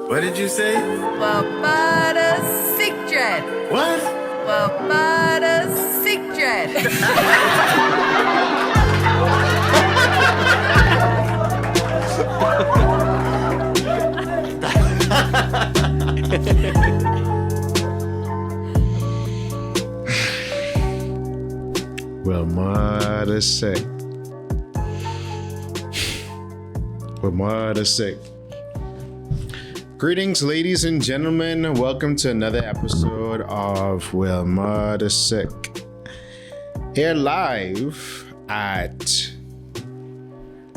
What did you say? Well Mudda Sick Dread. What? Well Mudda Sick Dread. Well Mudda Sick. Well Mudda Sick. Greetings, ladies and gentlemen. Welcome to another episode of Well Mudda Sick. Here live at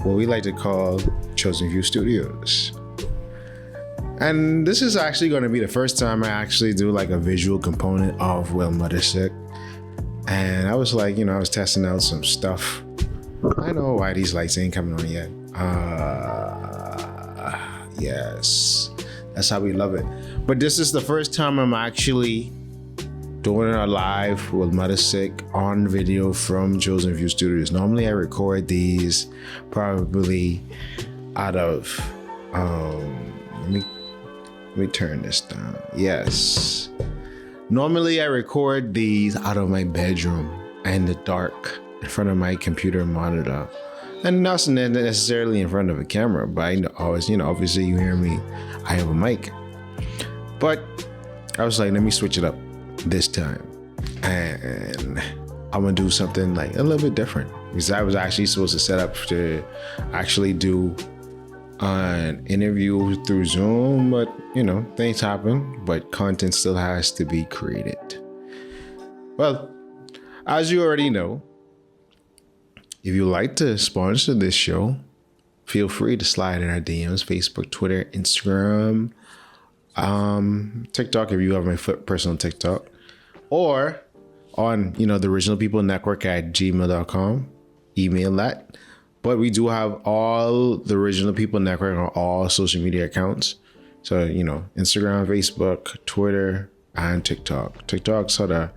what we like to call Chosen View Studios. And this is actually going to be the first time I actually do like a visual component of Well Mudda Sick. And I was like, I was testing out some stuff. I know why these lights ain't coming on yet. Yes. That's how we love it. But this is the first time I'm actually doing a live Well Mudda Sick on video from Chosen View Studios. Normally I record these probably out of, let me turn this down. Yes. Normally I record these out of my bedroom in the dark in front of my computer monitor. And not necessarily in front of a camera, but I always, obviously you hear me, I have a mic. But I was like, let me switch it up this time. And I'm gonna do something like a little bit different. Because I was actually supposed to set up to actually do an interview through Zoom, but things happen, but content still has to be created. Well, as you already know, if you'd like to sponsor this show, feel free to slide in our DMs, Facebook, Twitter, Instagram, TikTok if you have my personal TikTok, or on, the Original People Network at gmail.com, email that. But we do have all the Original People Network on all social media accounts. So, Instagram, Facebook, Twitter, and TikTok. TikTok sort of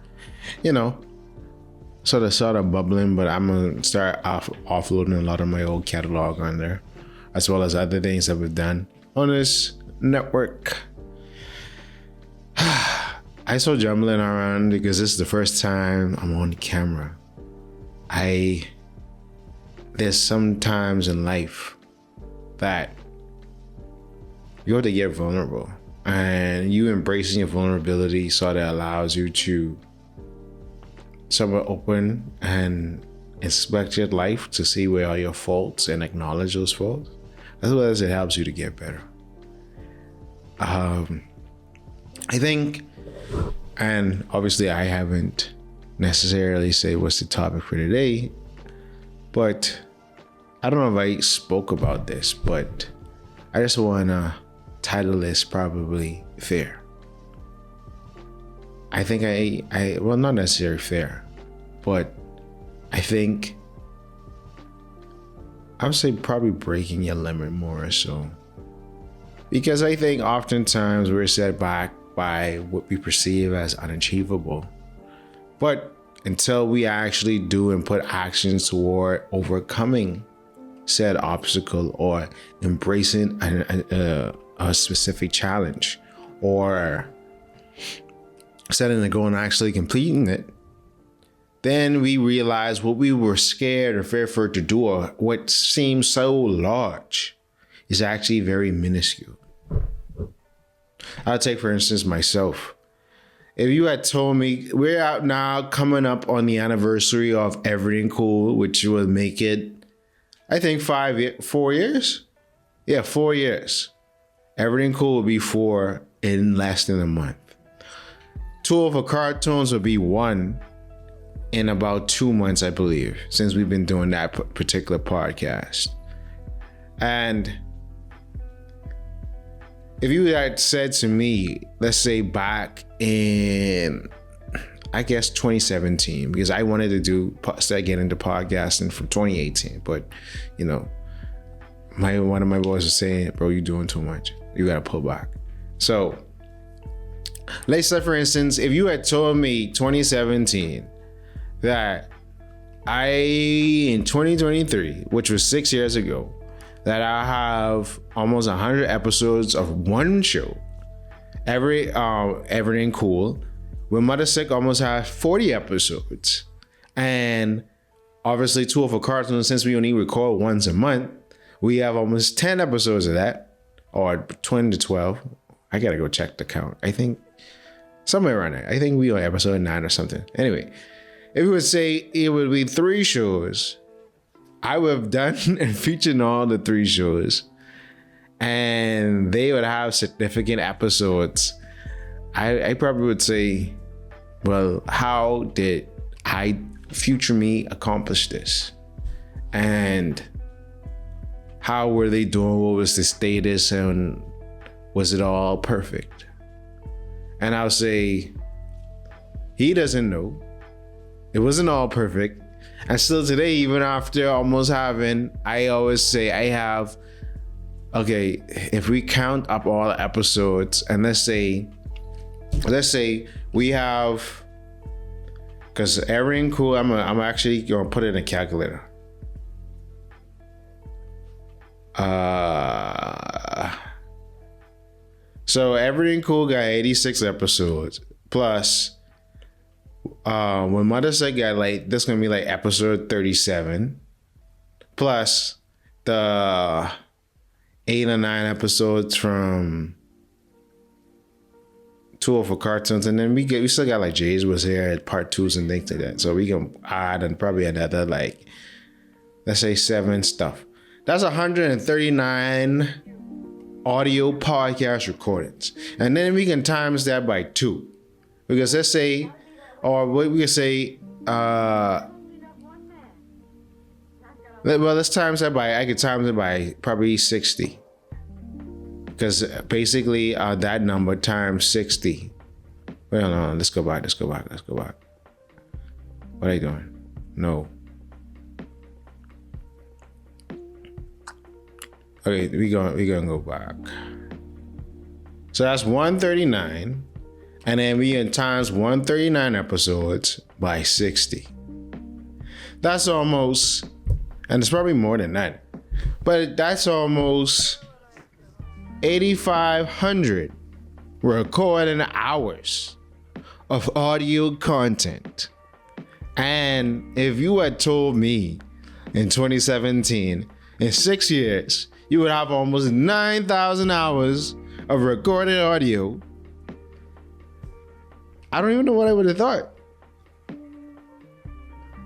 bubbling, but I'm gonna start offloading a lot of my old catalog on there, as well as other things that we've done on this network. I saw jumbling around because this is the first time I'm on the camera. There's some times in life that you have to get vulnerable, and you embracing your vulnerability sort of allows you to somewhat open and inspect your life to see where are your faults and acknowledge those faults, as well as it helps you to get better. I think, and obviously I haven't necessarily said what's the topic for today, but I don't know if I spoke about this, but I just want to title this probably fair. I think well, not necessarily fair, but I think I would say probably breaking your limit more so. Because I think oftentimes we're set back by what we perceive as unachievable. But until we actually do and put actions toward overcoming said obstacle or embracing a specific challenge or setting a goal and actually completing it, then we realize what we were scared or fearful to do, or what seems so large, is actually very minuscule. I'll take, for instance, myself. If you had told me we're out now coming up on the anniversary of Everything Cool, which will make it, I think 4 years? Yeah, 4 years. Everything Cool will be 4 in less than a month. 2 of our cartoons will be 1 in about 2 months, I believe, since we've been doing that particular podcast. And if you had said to me, let's say back in, I guess 2017, because I wanted to start getting into podcasting from 2018, but one of my boys was saying, bro, you're doing too much. You gotta pull back. So let's say, for instance, if you had told me 2017 that in 2023, which was 6 years ago, that I have almost 100 episodes of one show. Everything Cool. Well Mudda Sick almost has 40 episodes. And obviously, Tool for Cartoons, since we only record once a month, we have almost 10 episodes of that, or 20 to 12. I gotta go check the count. I think somewhere around there. I think we on episode 9 or something. Anyway, if we would say it would be 3 shows, I would have done and featured all the 3 shows, and they would have significant episodes. I probably would say, well, how did future me accomplish this? And how were they doing? What was the status? And was it all perfect? And I'll say, he doesn't know. It wasn't all perfect. And still today, even after almost having, I always say I have, okay, if we count up all the episodes, and let's say we have, because Everything Cool, I'm actually gonna put it in a calculator. So Everything Cool got 86 episodes plus when Mudda Sick got this gonna be episode 37 plus the 8 or 9 episodes from Tool for Cartoons, and then we still got Jay's was here at part 2s and things like that. So we can add and probably another let's say 7 stuff. That's 139 audio podcast recordings, and then we can times that by 2, because let's say, or we can say, let's times that by, I could times it by probably 60. Because basically that number times 60. Wait, no, let's go back. What are you doing? No. Okay, we gonna go back. So that's 139. And then we can times 139 episodes by 60. That's almost, and it's probably more than that, but that's almost 8,500 recording hours of audio content. And if you had told me in 2017, in 6 years, you would have almost 9,000 hours of recorded audio, I don't even know what I would have thought.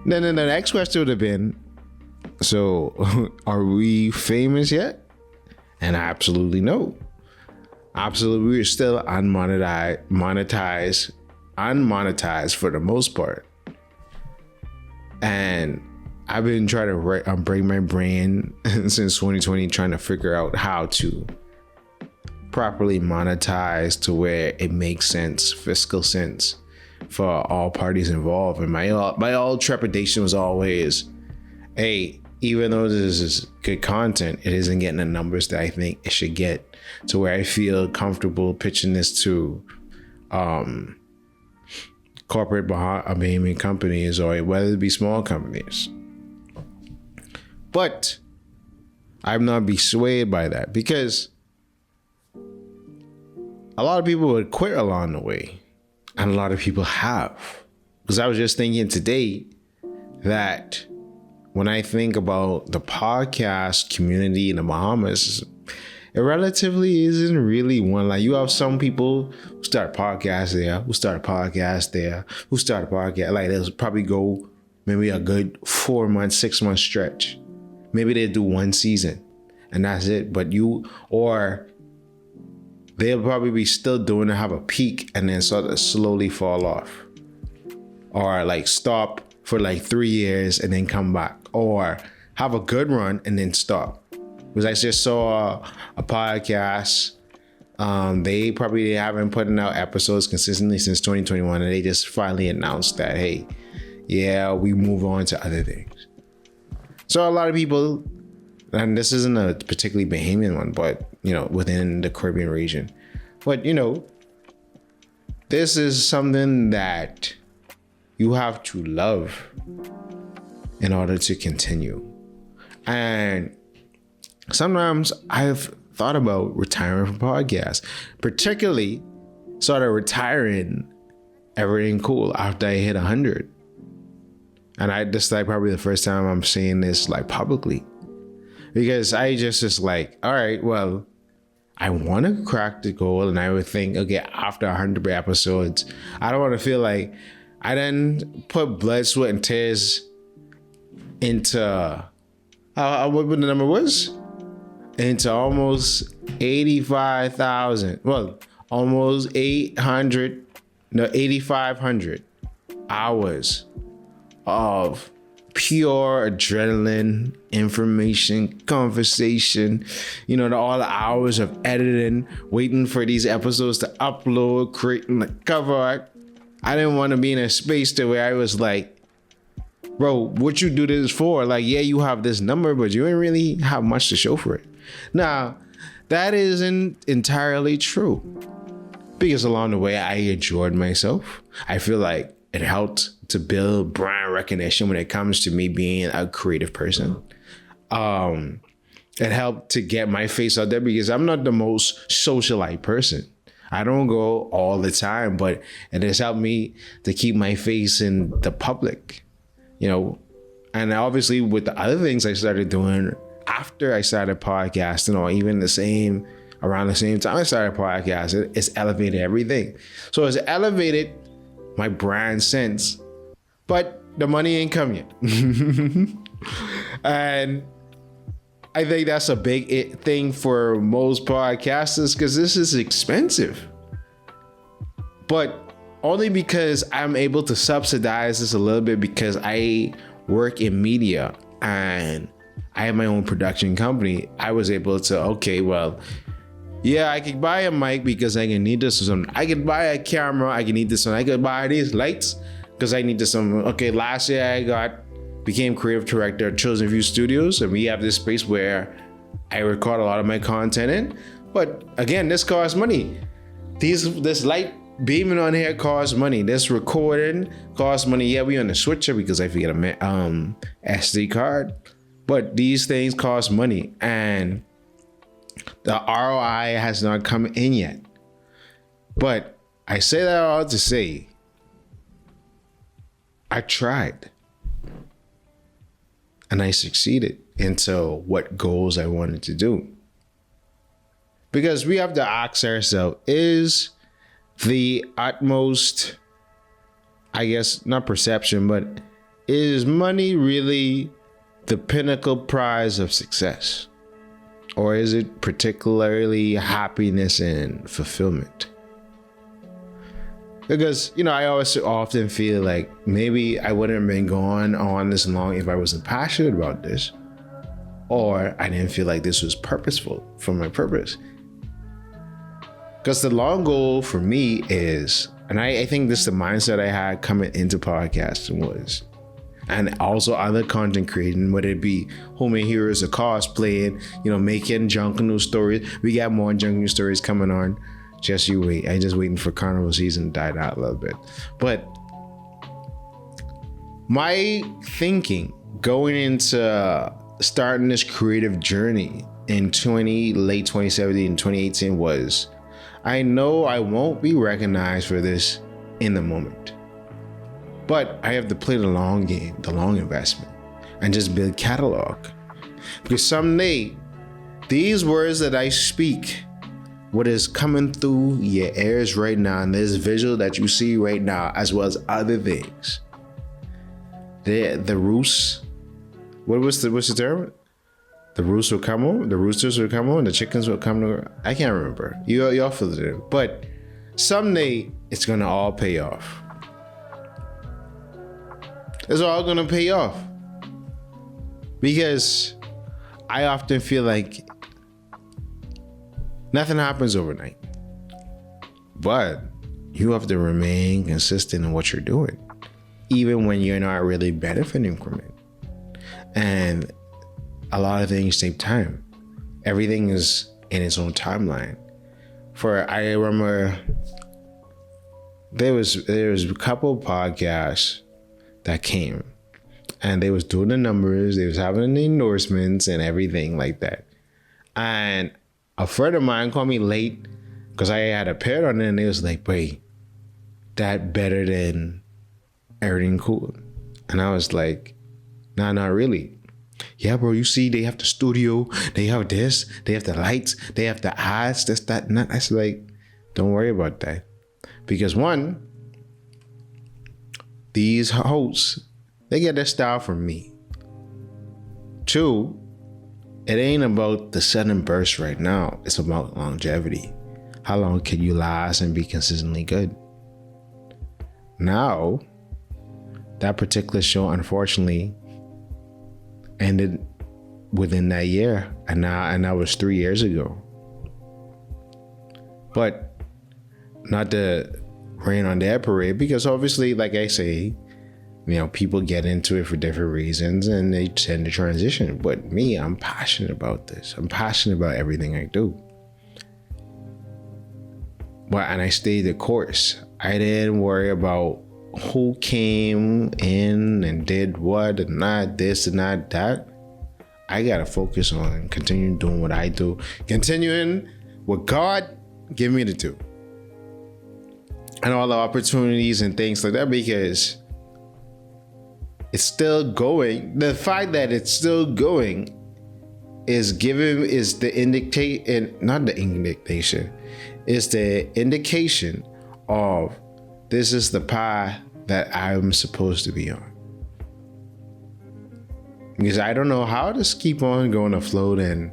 Then the next question would have been, so are we famous yet? And absolutely no. Absolutely, we're still unmonetized for the most part. And I've been trying to break my brain since 2020, trying to figure out how to properly monetize to where it makes sense, fiscal sense for all parties involved. And my all trepidation was always, hey, even though this is good content, it isn't getting the numbers that I think it should get, to where I feel comfortable pitching this to corporate Bahamian companies, or whether it be small companies. But I'm not be swayed by that, because a lot of people would quit along the way, and a lot of people have. Because I was just thinking today that when I think about the podcast community in the Bahamas, it relatively isn't really one. You have some people who start podcasts there, who start a podcast there, who start a podcast. They'll probably go maybe a good 4 months, 6 month stretch. Maybe they do 1 season and that's it. Or they'll probably be still doing it, have a peak, and then sort of slowly fall off. Or stop for 3 years and then come back. Or have a good run and then stop. Because I just saw a podcast. They probably haven't put out episodes consistently since 2021, and they just finally announced that, hey, yeah, we move on to other things. So a lot of people, and this isn't a particularly Bahamian one, but within the Caribbean region, but this is something that you have to love in order to continue. And sometimes I've thought about retiring from podcasts, particularly started retiring everything cool after I hit 100. And this is like probably the first time I'm saying this like publicly, because I just like, all right, well, I want to crack the goal, and I would think, okay, after 100 episodes, I don't want to feel like I didn't put blood, sweat, and tears into what the number was, into almost 85,000. Well, almost 8,500 hours of pure adrenaline, information, conversation, all the hours of editing, waiting for these episodes to upload, creating the cover art. I didn't want to be in a space to where I was like, bro, what you do this for? Like, yeah, you have this number, but you ain't really have much to show for it. Now, that isn't entirely true, because along the way, I enjoyed myself. I feel like it helped to build brand recognition when it comes to me being a creative person. It helped to get my face out there, because I'm not the most socialite person. I don't go all the time, but it has helped me to keep my face in the public, And obviously with the other things I started doing after I started podcasting, or even around the same time I started podcasting, it's elevated everything. So it's elevated my brand sense, but the money ain't come yet. And I think that's a big thing for most podcasters, because this is expensive. But only because I'm able to subsidize this a little bit, because I work in media and I have my own production company. I was able to, okay, well, yeah, I could buy a mic because I can need this or something. I could buy a camera, I can need this one. I could buy these lights because I need this something. Okay, last year I became creative director at Chosen View Studios, and we have this space where I record a lot of my content in. But again, this costs money. This light beaming on here costs money. This recording costs money. Yeah, we on the switcher because I forget a SD card. But these things cost money, and the ROI has not come in yet. But I say that all to say, I tried. And I succeeded into what goals I wanted to do. Because we have to ask ourselves, is the utmost, I guess, not perception, but is money really the pinnacle prize of success? Or is it particularly happiness and fulfillment? Because, I always often feel like maybe I wouldn't have been going on this long if I wasn't passionate about this, or I didn't feel like this was purposeful for my purpose. Because the long goal for me is, and I think this is the mindset I had coming into podcasting was, and also other content creating, whether it be homemade heroes or cosplaying, making junk news stories. We got more junk news stories coming on. Just you wait. I just waiting for carnival season to die out a little bit. But my thinking going into starting this creative journey in late 2017 and 2018 was, I know I won't be recognized for this in the moment, but I have to play the long game, the long investment, and just build catalog. Because someday, these words that I speak, what is coming through your ears right now, and this visual that you see right now, as well as other things, the roosts, what's the term? The roosters will come on, the chickens will come on. I can't remember. Y'all feel it. But someday it's gonna all pay off. It's all gonna pay off. Because I often feel like nothing happens overnight. But you have to remain consistent in what you're doing, even when you're not really benefiting from it. And a lot of things take time. Everything is in its own timeline. I remember there was a couple podcasts that came, and they was doing the numbers, they was having the endorsements and everything like that. And a friend of mine called me late because I had a pair on it, and it was like, wait, that better than everything cool. And I was like, nah, not really. Yeah, bro, you see, they have the studio, they have this, they have the lights, they have the eyes, this, that, and that. I was like, don't worry about that. Because one, these hosts, they get their style from me. Two, it ain't about the sudden burst right now. It's about longevity. How long can you last and be consistently good? Now, that particular show, unfortunately, ended within that year, and that was 3 years ago. But not to rain on their parade, because obviously, like I say, people get into it for different reasons and they tend to transition. But me, I'm passionate about this. I'm passionate about everything I do. And I stayed the course. I didn't worry about who came in and did what and not this and not that. I gotta focus on continuing doing what I do, continuing what God gave me to do, and all the opportunities and things like that, because it's still going. The fact that it's still going is the indication of this is the path that I'm supposed to be on. Because I don't know how to keep on going afloat, and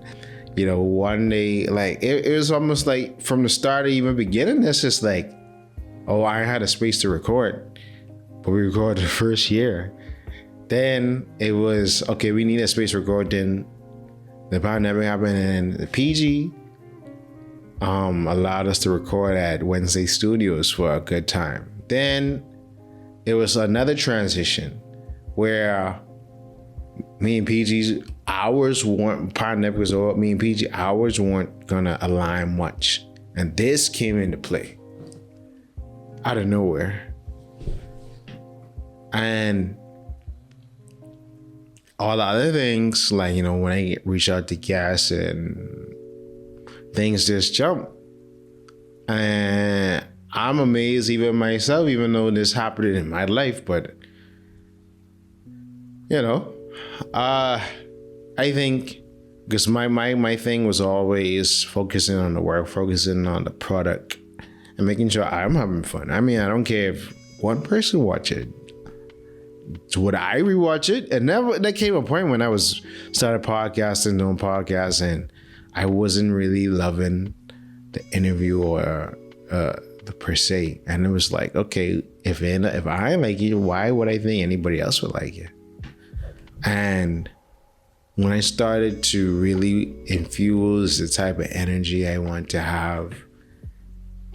one day, like it was almost like from the start of even beginning, it's just like, oh, I had a space to record, but we recorded the first year. Then it was okay, we need a space to record. Then the pandemic happened, and the PG allowed us to record at Wednesday Studios for a good time. Then it was another transition where me and PG's hours pandemic was over. Me and PG hours weren't gonna align much, and this came into play out of nowhere, and all the other things, like when I reach out to guests and things just jump, and I'm amazed even myself, even though this happened in my life. But I think because my thing was always focusing on the work, focusing on the product, and making sure I'm having fun. I mean, I don't care if one person watch it. Would I rewatch it? And there came a point when I started podcasting, doing podcasts, and I wasn't really loving the interview or the per se. And it was like, okay, if I like it, why would I think anybody else would like it? And when I started to really infuse the type of energy I want to have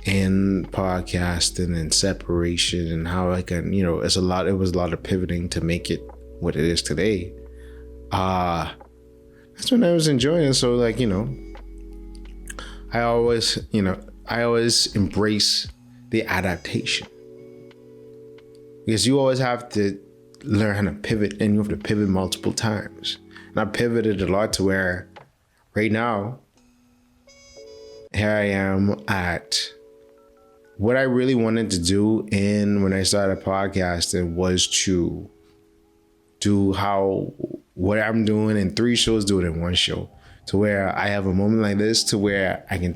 in podcasting and separation, and how I can, it was a lot of pivoting to make it what it is today. That's when I was enjoying it. So I always embrace the adaptation, because you always have to learn how to pivot, and you have to pivot multiple times. And I pivoted a lot to where right now, here I am at what I really wanted to do when I started podcasting was to do what I'm doing in 3 shows, do it in 1 show, to where I have a moment like this to where I can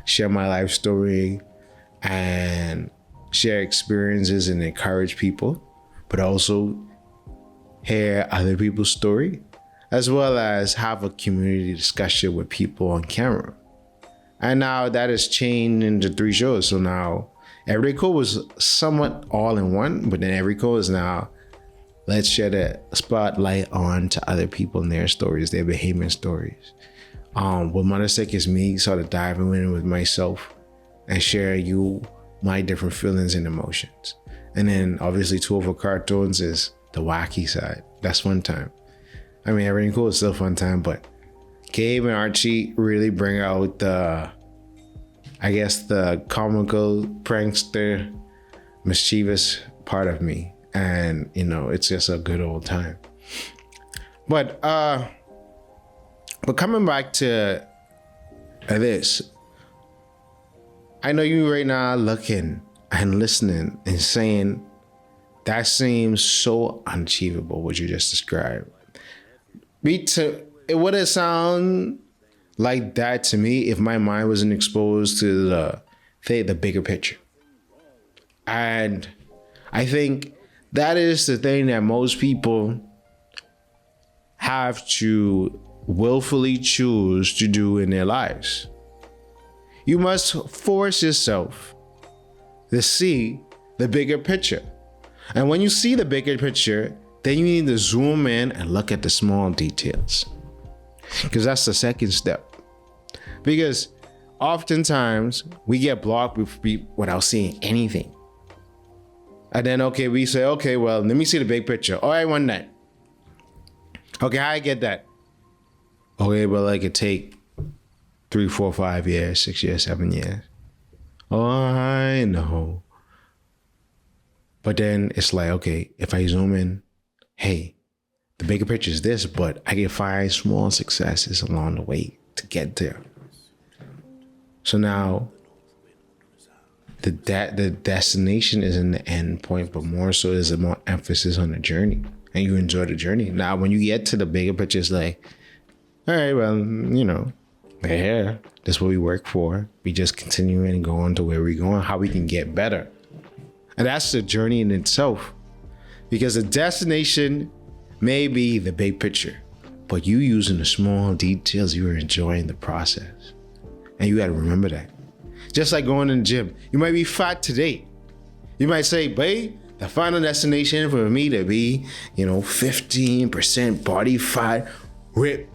share my life story and share experiences and encourage people, but also hear other people's story, as well as have a community discussion with people on camera. And now that has changed into 3 shows. So now Everyday Cool was somewhat all in one, but then Every Cool is now, let's shed a spotlight on to other people and their stories, their behavior stories. Well Mudda Sick is me sort of diving in with myself and share my different feelings and emotions. And then obviously 2 of our cartoons is the wacky side. That's fun time. I mean, Everything Cool is still fun time, but Gabe and Archie really bring out the comical, prankster, mischievous part of me. And, it's just a good old time. But coming back to at this. I know you right now looking and listening and saying, that seems so unachievable, what you just described. It wouldn't sound like that to me if my mind wasn't exposed to the bigger picture. And I think that is the thing that most people have to willfully choose to do in their lives. You must force yourself to see the bigger picture. And when you see the bigger picture, then you need to zoom in and look at the small details. Because that's the second step. Because oftentimes we get blocked without seeing anything. And then, we say, well, let me see the big picture. All right, one night. Okay, I get that. Okay, well, I could take 3, 4, 5 years, 6 years, 7 years. Oh, I know. But then it's like, okay, if I zoom in, hey, the bigger picture is this, but I can find small successes along the way to get there. So now the destination isn't the end point, but more so is a more emphasis on the journey, and you enjoy the journey. Now, when you get to the bigger picture, it's like, all right, well, we're here. That's what we work for. We just continue and go on to where we're going, how we can get better. And that's the journey in itself, because the destination may be the big picture, but you using the small details, you're enjoying the process. And you got to remember that. Just like going to the gym, you might be fat today. You might say, babe, the final destination for me to be, 15% body fat, ripped,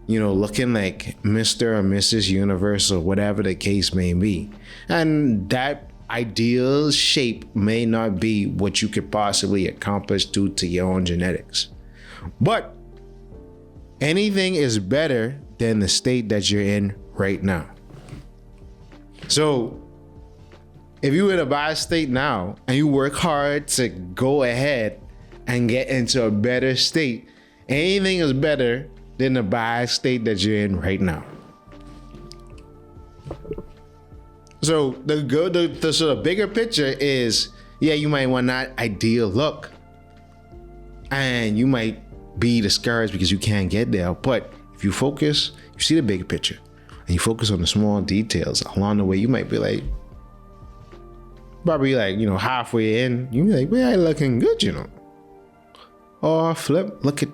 looking like Mr. or Mrs. Universe or whatever the case may be. And that ideal shape may not be what you could possibly accomplish due to your own genetics. But anything is better than the state that you're in right now. So if you're in a bad state now and you work hard to go ahead and get into a better state, anything is better than the bad state that you're in right now. So the sort of bigger picture is, you might want that ideal look, and you might be discouraged because you can't get there. But if you focus, you see the bigger picture, and you focus on the small details along the way, you might be like, probably halfway in, you be like, man, I looking good, Or flip, look at.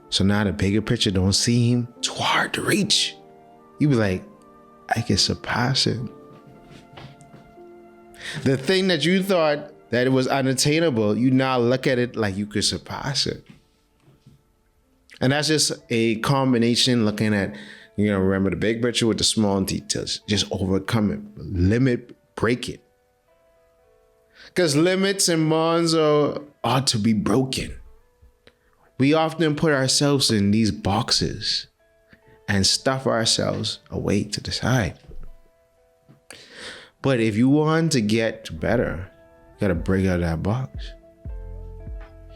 So now the bigger picture don't seem too hard to reach. You be like, I can surpass it. The thing that you thought that it was unattainable, you now look at it like you could surpass it. And that's just a combination looking at, remember the big picture with the small details. Just overcome it, limit, break it. Because limits and bonds ought to be broken. We often put ourselves in these boxes and stuff ourselves away to the side. But if you want to get better, you gotta break out of that box.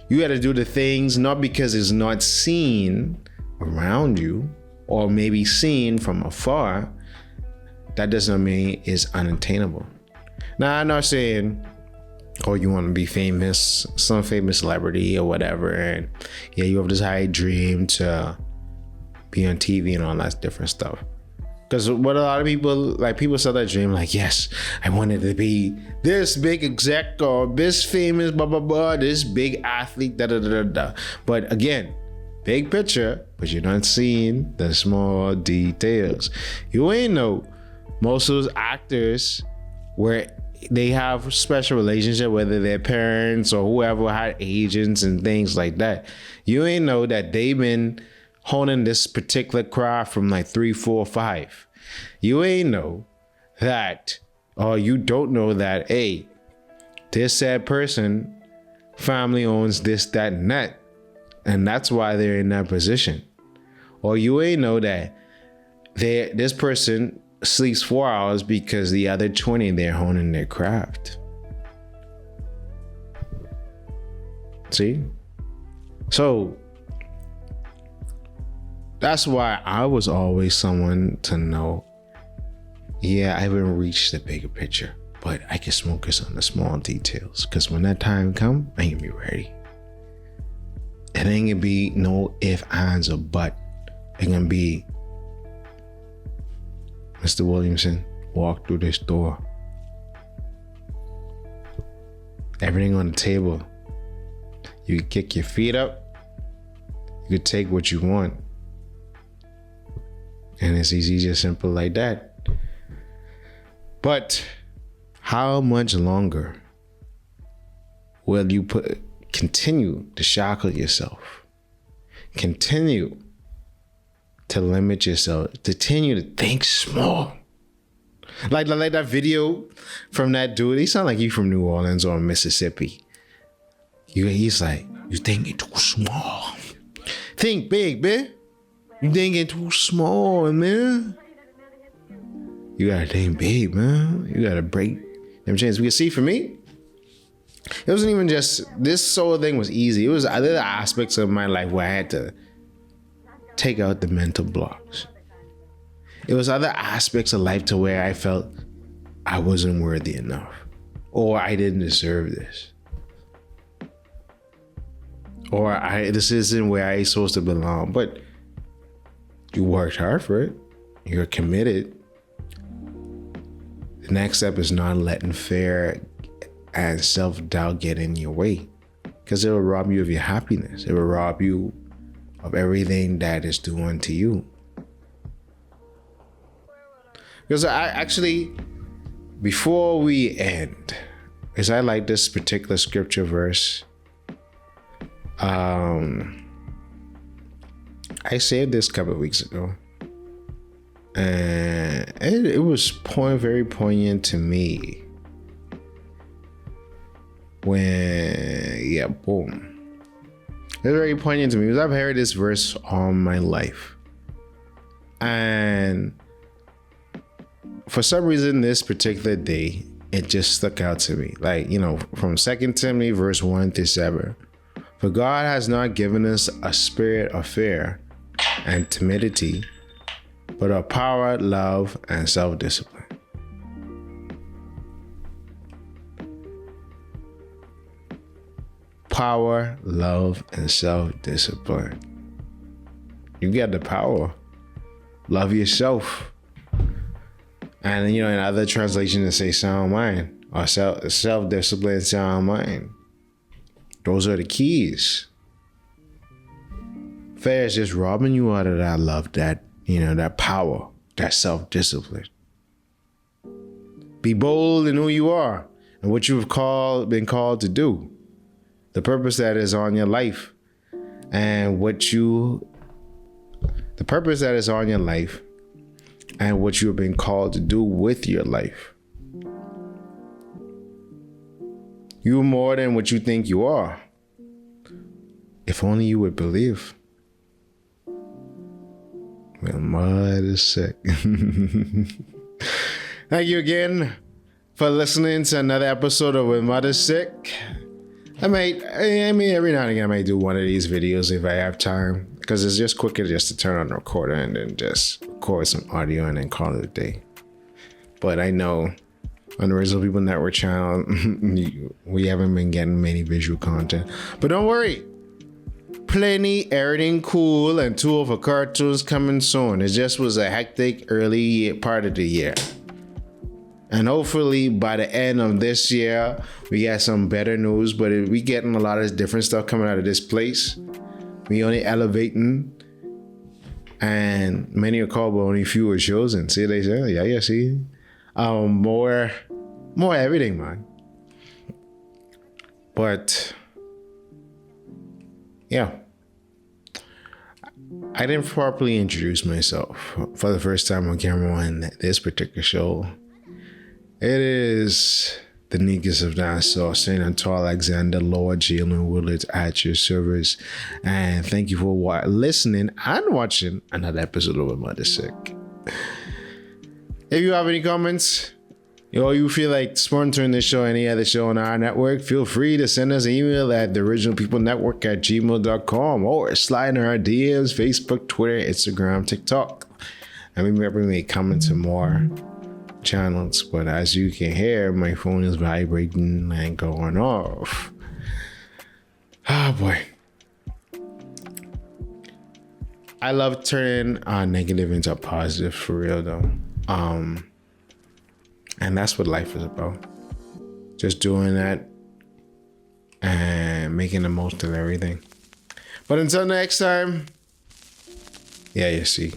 You gotta do the things not because it's not seen around you or maybe seen from afar. That doesn't mean it's unattainable. Now, I'm not saying, you want to be famous, some famous celebrity or whatever, and you have this high dream to be on TV and all that different stuff. Because what a lot of people sell that dream yes, I wanted to be this big exec or this famous blah blah blah, this big athlete, da da da da. But again, big picture, but you're not seeing the small details. You ain't know most of those actors where they have special relationship, whether their parents or whoever had agents and things like that. You ain't know that they've been honing this particular craft from 3, 4, 5. You ain't know that, or you don't know that, hey, this said person, family owns this, that, and that. And that's why they're in that position. Or you ain't know that this person sleeps 4 hours because the other 20 they're honing their craft. See? So That's why I was always someone to know, yeah, I haven't reached the bigger picture, but I can focus on the small details. Because when that time come, I ain't gonna be ready. It ain't gonna be no if, ands, or but. It gonna be, Mr. Williamson, walk through this door. Everything on the table. You can kick your feet up. You can take what you want. And it's easy, just simple like that. But how much longer will you continue to shackle yourself? Continue to limit yourself. Continue to think small. Like that video from that dude. He sound like he from New Orleans or Mississippi. He's like, you thinking too small. Think big, man. You thinking too small, man. You gotta think big, man. You gotta break them chains. We can see for me, it wasn't even just this solo thing was easy. It was other aspects of my life where I had to take out the mental blocks. It was other aspects of life to where I felt I wasn't worthy enough, or I didn't deserve this, or this isn't where I'm supposed to belong. But you worked hard for it. You're committed. The next step is not letting fear and self-doubt get in your way, because it will rob you of your happiness. It will rob you of everything that is due unto you. Because I actually, before we end, because I like this particular scripture verse, I saved this a couple of weeks ago, and it was very poignant to me. Boom. It was very poignant to me because I've heard this verse all my life, and for some reason, this particular day, it just stuck out to me. Like, from 2 Timothy verse 1-7. For God has not given us a spirit of fear and timidity, but of power, love, and self-discipline. Power, love, and self-discipline. You got the power. Love yourself. And in other translations it say sound mind, or self-discipline, sound mind. Those are the keys. Fear is just robbing you out of that love, that that power, that self-discipline. Be bold in who you are and what you've been called to do. The purpose that is on your life, and what you've been called to do with your life. You're more than what you think you are. If only you would believe. Well Mudda Sick. Thank you again for listening to another episode of Well Mudda Sick. I mean, every now and again I might do one of these videos if I have time, because it's just quicker just to turn on the recorder and then just record some audio and then call it a day. But I know on the Original People Network channel, we haven't been getting many visual content. But don't worry, plenty, everything cool, and 2 of our cartoons coming soon. It just was a hectic early part of the year. And hopefully by the end of this year, we got some better news, but we getting a lot of different stuff coming out of this place. We only elevating, and many are called, but only few are chosen. See, they say, yeah, see. More everything, man. But yeah, I didn't properly introduce myself for the first time on camera on this particular show. It is the Negus of Nassau, St. Antoine Alexander, Lord Jalen Willard at your service. And thank you for listening and watching another episode of Well Mudda Sick. If you have any comments, Yo, you feel like sponsoring this show, any other show on our network, feel free to send us an email at theoriginalpeoplenetwork@gmail.com or slide in our DMs, Facebook, Twitter, Instagram, TikTok. I mean, maybe we may come into more channels, but as you can hear, my phone is vibrating and going off. Oh boy. I love turning negative into positive, for real though. And that's what life is about. Just doing that and making the most of everything. But until next time, yeah, you see.